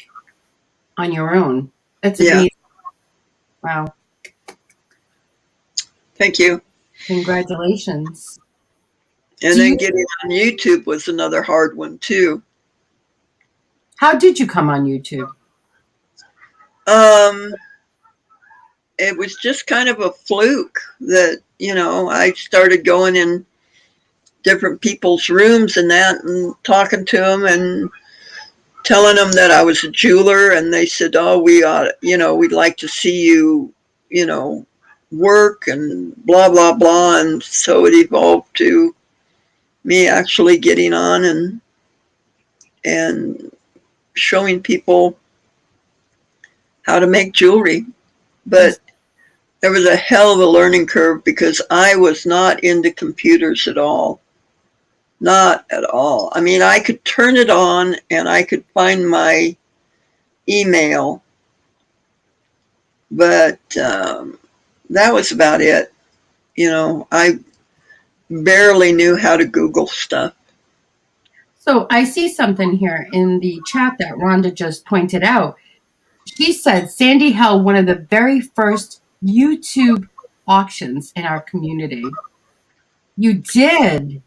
on your own. That's amazing. Yeah. Wow. Thank you. Congratulations. And then getting on YouTube was another hard one too. How did you come on YouTube? It was just kind of a fluke that, I started going in different people's rooms and that and talking to them and telling them that I was a jeweler, and they said, oh, we'd like to see you, work and blah, blah, blah. And so it evolved to me actually getting on and showing people how to make jewelry. But there was a hell of a learning curve because I was not into computers at all. Not at all. I mean, I could turn it on and I could find my email, but that was about it. I barely knew how to Google stuff. So I see something here in the chat that Rhonda just pointed out. She said Sandi held one of the very first YouTube auctions in our community. You did?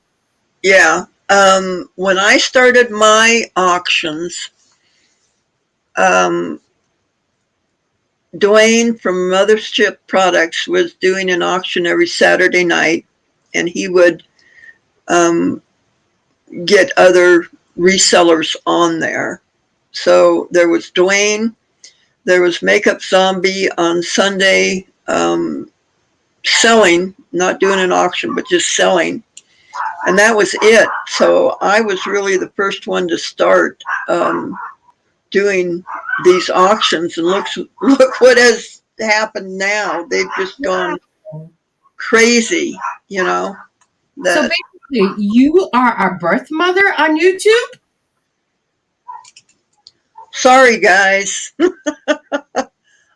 Yeah. When I started my auctions, Dwayne from Mothership Products was doing an auction every Saturday night, and he would get other resellers on there. So there was Dwayne, there was Makeup Zombie on Sunday, selling, not doing an auction, but just selling. And that was it. So I was really the first one to start doing these auctions. And look what has happened now. They've just gone crazy, So basically, you are our birth mother on YouTube? Sorry, guys.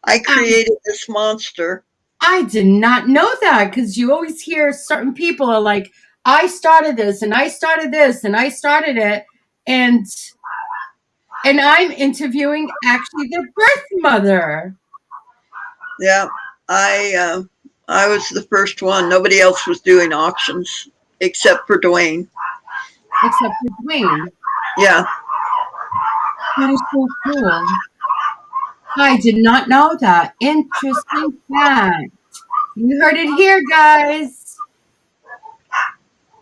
I created this monster. I did not know that, because you always hear certain people are like, I started this and I started this and I started it. And I'm interviewing actually the birth mother. Yeah, I was the first one. Nobody else was doing auctions except for Dwayne. Except for Dwayne. Yeah. That is so cool. I did not know that. Interesting fact. You heard it here, guys.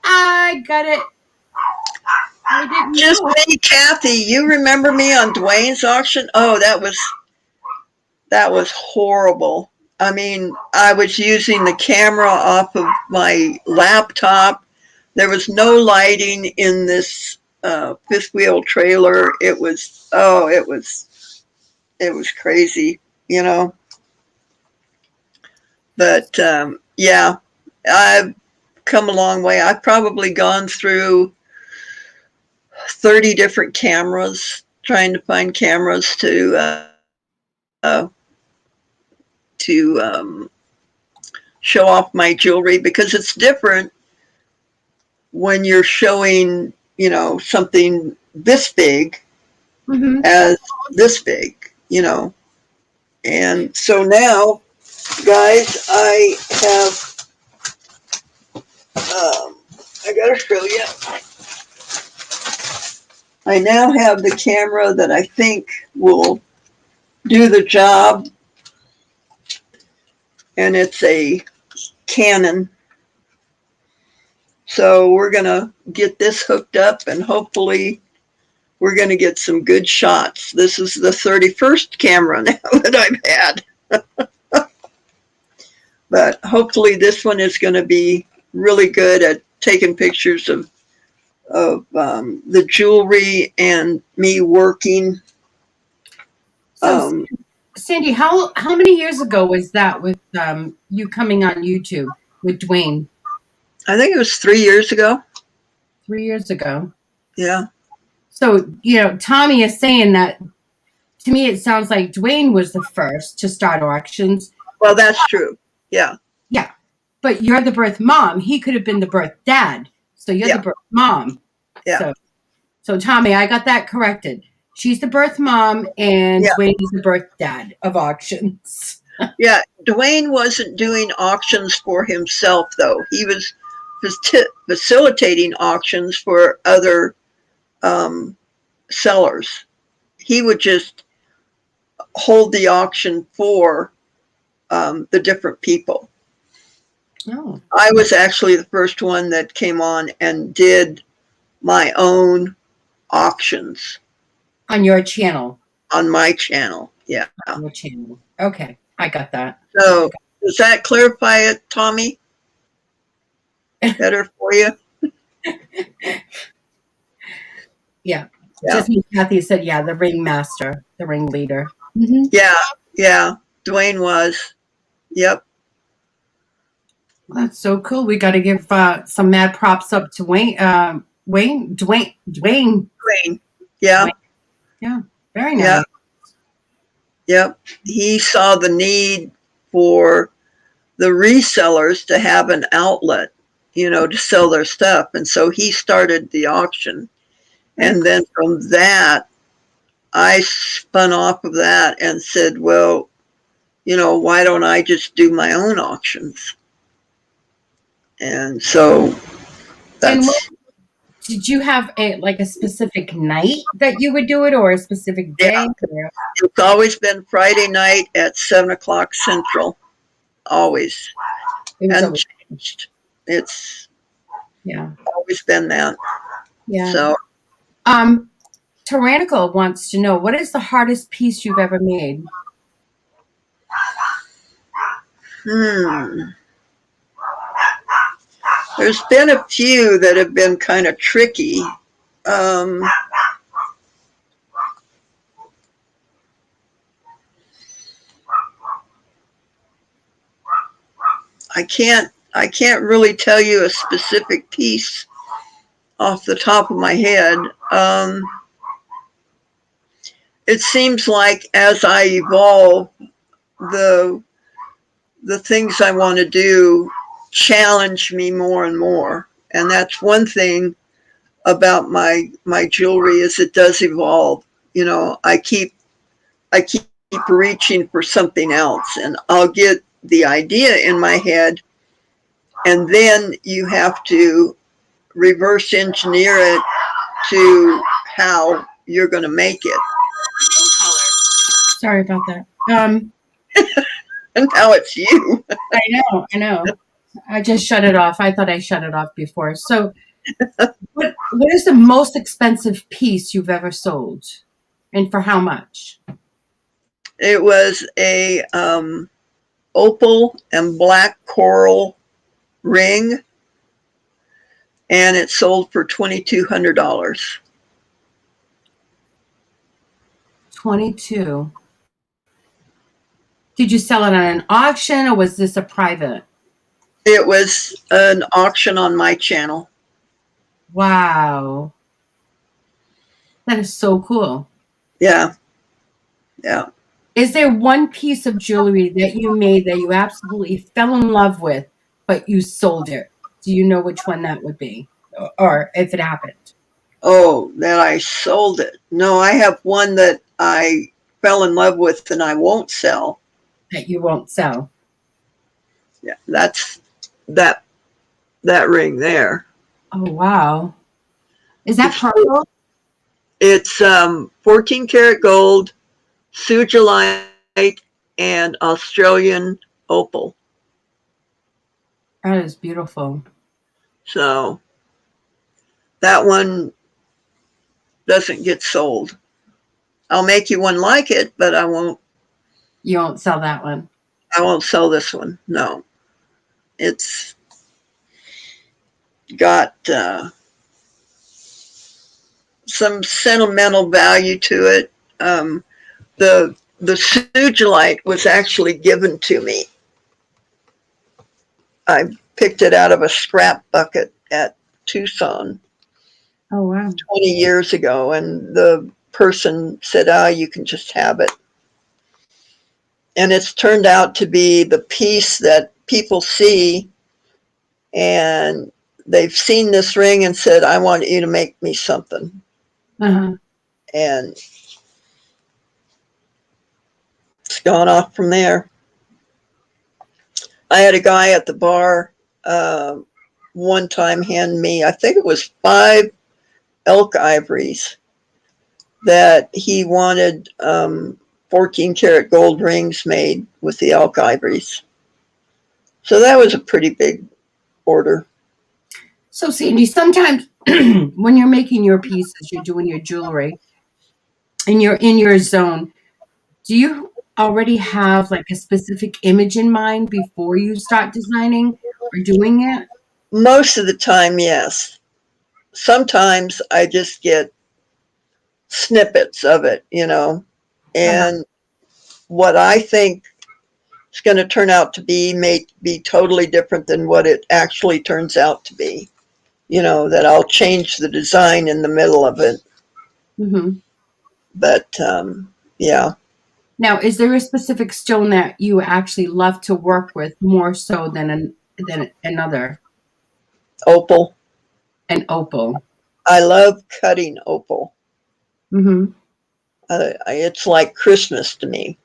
I got it. Just me, Kathy. You remember me on Dwayne's auction? Oh, that was horrible. I mean, I was using the camera off of my laptop. There was no lighting in this fifth wheel trailer. It was crazy, But yeah, I've come a long way. I've probably gone through 30 different cameras, trying to find cameras to show off my jewelry, because it's different when you're showing, you know, something this big Mm-hmm. as this big, you know. And so now, guys, I have, I gotta show you. I now have the camera that I think will do the job, and it's a Canon. So we're gonna get this hooked up, and hopefully we're gonna get some good shots. This is the 31st camera now that I've had. But hopefully this one is gonna be really good at taking pictures of the jewelry and me working. So, Sandi, how many years ago was that with you coming on YouTube with Dwayne? I think it was 3 years ago. 3 years ago. Yeah. So, you know, Tommy is saying that, to me, it sounds like Dwayne was the first to start auctions. Well, that's true. Yeah. Yeah. But you're the birth mom. He could have been the birth dad. So you're the birth mom. Yeah. So Tommy, I got that corrected. She's the birth mom, and Dwayne is the birth dad of auctions. Yeah. Dwayne wasn't doing auctions for himself, though. He was facilitating auctions for other sellers. He would just hold the auction for the different people. Oh. I was actually the first one that came on and did my own auctions. On your channel? On my channel, yeah. On your channel. Okay, I got that. So does that clarify it, Tommy? Better for you? Yeah. Just as Kathy said, yeah, the ring master, the ring leader. Mm-hmm. Yeah. Dwayne was. Yep. That's so cool. We got to give some mad props up to Dwayne. Yeah. Dwayne. Yeah. Very nice. Yep. He saw the need for the resellers to have an outlet, you know, to sell their stuff. And so he started the auction. And then from that, I spun off of that and said, well, you know, why don't I just do my own auctions? And so that's... Did you have a specific night that you would do it, or a specific day? Yeah. It's always been Friday night at 7:00 Central. Always. Unchanged. It's always been that. Yeah. So Tyrannical wants to know, what is the hardest piece you've ever made? There's been a few that have been kind of tricky. I can't really tell you a specific piece off the top of my head. It seems like as I evolve, the things I want to do challenge me more and more. And that's one thing about my jewelry, is it does evolve. You know, I keep reaching for something else, and I'll get the idea in my head, and then you have to reverse engineer it to how you're going to make it. Sorry about that. And now it's you. I know. I just shut it off. I thought I shut it off before. So what is the most expensive piece you've ever sold? And for how much? It was a opal and black coral ring, and it sold for $2,200. $22,000. Did you sell it on an auction, or was this a private? It was an auction on my channel. Wow. That is so cool. Yeah. Is there one piece of jewelry that you made that you absolutely fell in love with, but you sold it? Do you know which one that would be? or if it happened? Oh, that I sold it. No, I have one that I fell in love with and I won't sell. That you won't sell? Yeah, that's that ring there. Oh, wow. Is that purple? It's 14 karat gold, sugilite, and Australian opal. That is beautiful. So that one doesn't get sold. I'll make you one like it, but I won't. You won't sell that one? I won't sell this one. No, it's got some sentimental value to it. The sugilite was actually given to me. I picked it out of a scrap bucket at Tucson. Oh, wow. 20 years ago, and the person said, you can just have it. And it's turned out to be the piece that people see, and they've seen this ring and said, I want you to make me something. Uh-huh. And it's gone off from there. I had a guy at the bar one time hand me, I think it was 5 elk ivories that he wanted 14 karat gold rings made with the elk ivories. So that was a pretty big order. So, Sandy, sometimes when you're making your pieces, you're doing your jewelry, and you're in your zone, do you already have like a specific image in mind before you start designing or doing it? Most of the time, yes. Sometimes I just get snippets of it, Uh-huh. and what I think is going to turn out to be may be totally different than what it actually turns out to be. That I'll change the design in the middle of it. Mm-hmm. But yeah. Now, is there a specific stone that you actually love to work with more so than another? Opal. An opal. I love cutting opal. Mm-hmm. It's like Christmas to me. You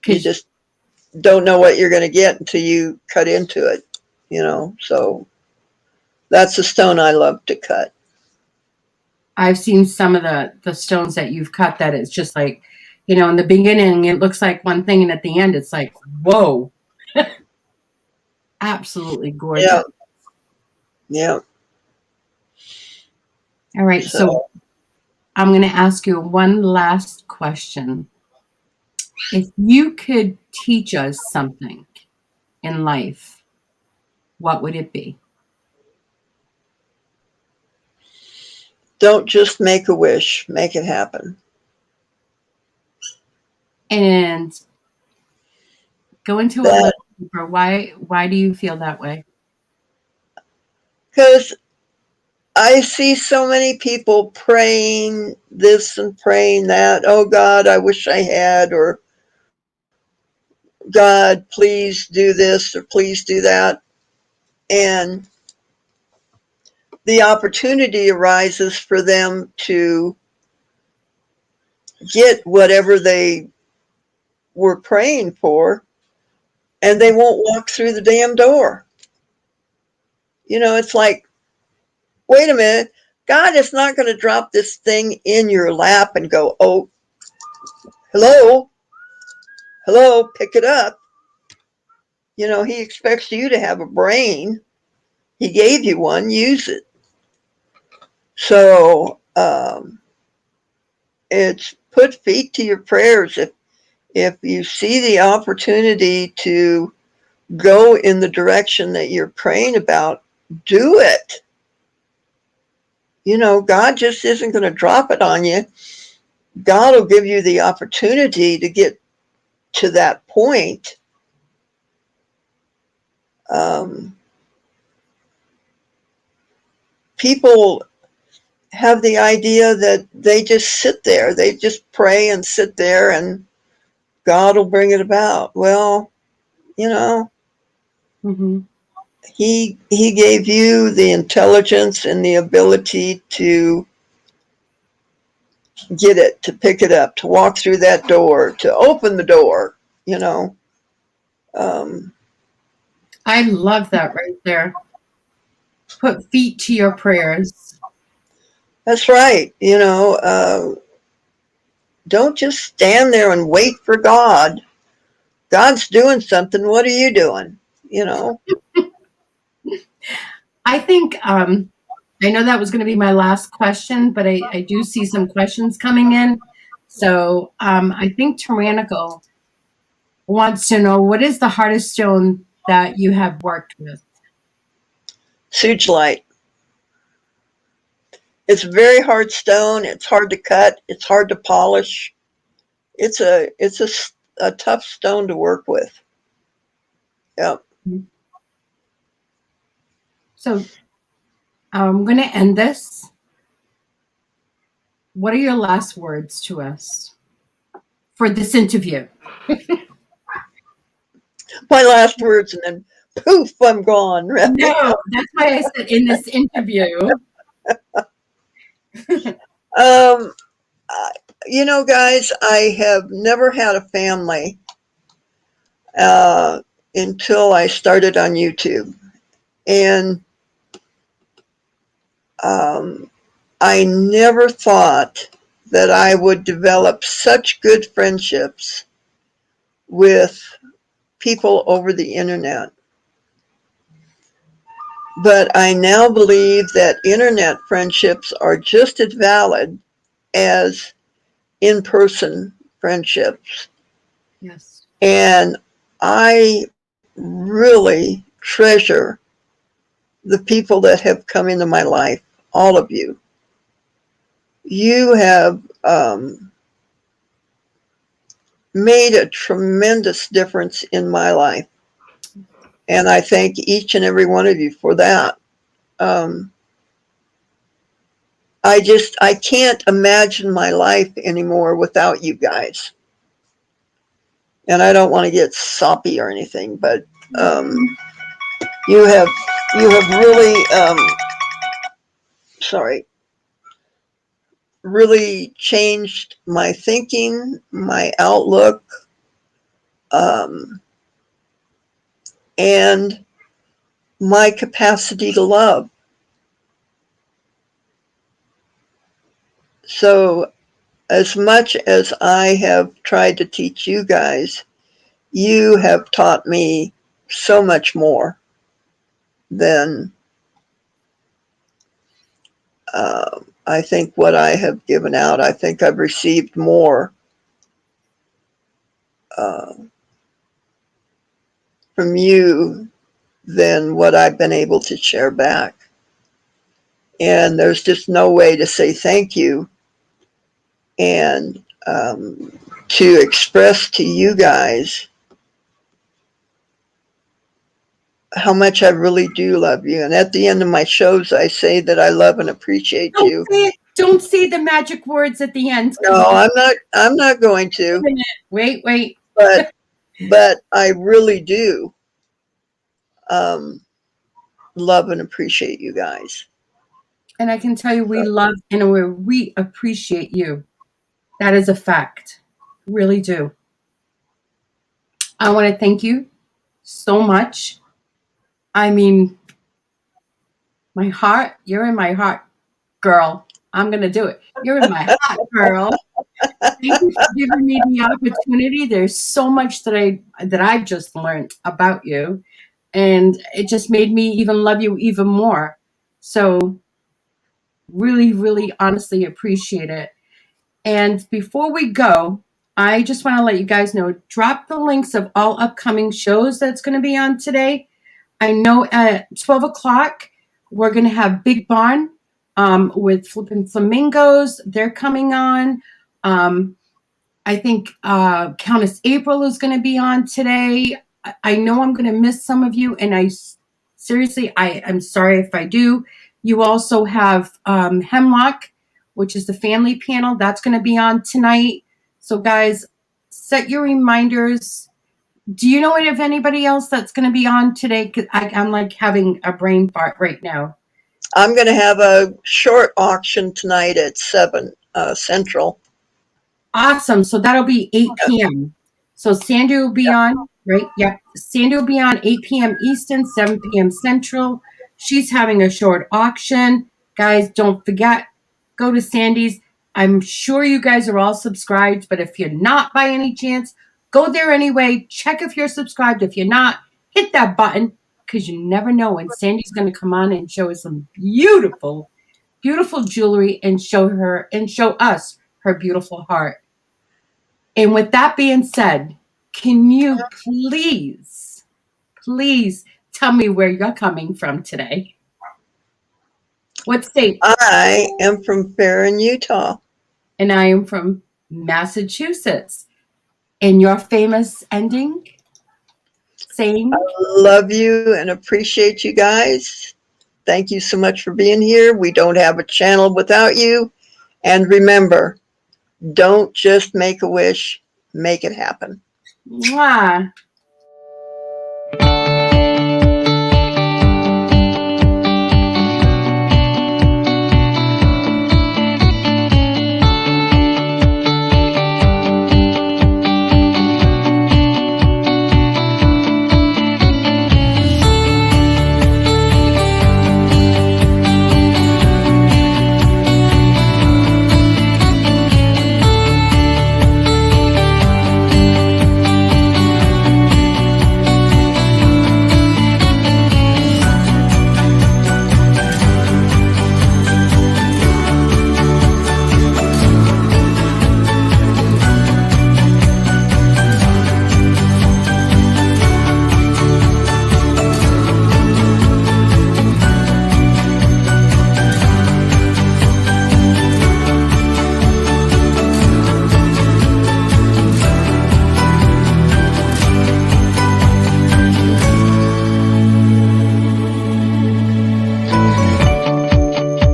Because just don't know what you're going to get until you cut into it, So that's the stone I love to cut. I've seen some of the stones that you've cut that it's just like, in the beginning it looks like one thing, and at the end it's like, whoa, absolutely Yeah, gorgeous. yeah. All right, so So I'm going to ask you one last question. If you could teach us something in life, what would it be? don't just make a wish, make it happen. And go into a That little deeper. Why do you feel that way? because I see so many people praying this and praying that. Oh God, I wish I had, or God, please do this or please do that. And the opportunity arises for them to get whatever they were praying for, and they won't walk through the damn door. It's like, wait a minute, God is not going to drop this thing in your lap and go, oh, hello, pick it up. He expects you to have a brain. He gave you one, use it. So it's put feet to your prayers. If you see the opportunity to go in the direction that you're praying about, do it. God just isn't going to drop it on you. God will give you the opportunity to get to that point. People have the idea that they just sit there, they just pray and sit there, and God will bring it about. Well, Mm-hmm. he gave you the intelligence and the ability to get it, to pick it up, to walk through that door, to open the door, you know. I love that right there. Put feet to your prayers. That's right. You know, don't just stand there and wait for God. God's doing something. What are you doing? You know? I think I know that was going to be my last question, but I do see some questions coming in. So I think Tyrannical wants to know, what is the hardest stone that you have worked with? Sugilite. It's a very hard stone. It's hard to cut. It's hard to polish. It's a tough stone to work with. Yep. So I'm going to end this. What are your last words to us for this interview? My last words, and then poof, I'm gone. Right? No, that's why I said in this interview. Um, you know, guys, I have never had a family until I started on YouTube. And I never thought that I would develop such good friendships with people over the internet. But I now believe that internet friendships are just as valid as in-person friendships. Yes. And I really treasure the people that have come into my life, all of you. You have made a tremendous difference in my life. And I thank each and every one of you for that. I can't imagine my life anymore without you guys. And I don't want to get soppy or anything, but you have really really changed my thinking, my outlook, and my capacity to love. So, as much as I have tried to teach you guys, you have taught me so much more than I think what I have given out. I think I've received more uh, from you than what I've been able to share back. And there's just no way to say thank you and to express to you guys how much I really do love you. And at the end of my shows, I say that I love and appreciate you. Don't say the magic words at the end. No, I'm not going to. Wait. But I really do love and appreciate you guys. And I can tell you, we love and we appreciate you. That is a fact. Really do. I want to thank you so much. I mean, my heart, you're in my heart, girl. I'm going to do it. You're in my heart, girl. Thank you for giving me the opportunity. There's so much that I've just learned about you, and it just made me even love you even more. So really, really honestly appreciate it. And before we go, I just want to let you guys know, drop the links of all upcoming shows that's going to be on today. I know at 12 o'clock, we're going to have Big Barn with Flippin' Flamingos. They're coming on. I think Countess April is going to be on today. I know I'm going to miss some of you, and I'm sorry if I do. You also have Hemlock, which is the family panel. That's going to be on tonight. So, guys, set your reminders. Do you know if anybody else that's going to be on today? Because I'm like having a brain fart right now. I'm going to have a short auction tonight at 7 Central. Awesome. So that'll be 8 p.m. So Sandy will be on, right? Yep. Sandy will be on 8 p.m. Eastern, 7 p.m. Central. She's having a short auction. Guys, don't forget, go to Sandy's. I'm sure you guys are all subscribed, but if you're not by any chance, go there anyway. Check if you're subscribed. If you're not, hit that button because you never know when Sandy's going to come on and show us some beautiful, beautiful jewelry and show us her beautiful heart. And with that being said, can you please tell me where you're coming from today? What state? I am from Farron, Utah. And I am from Massachusetts. And your famous ending saying? Love you and appreciate you guys. Thank you so much for being here. We don't have a channel without you. And remember, don't just make a wish, make it happen. Mwah.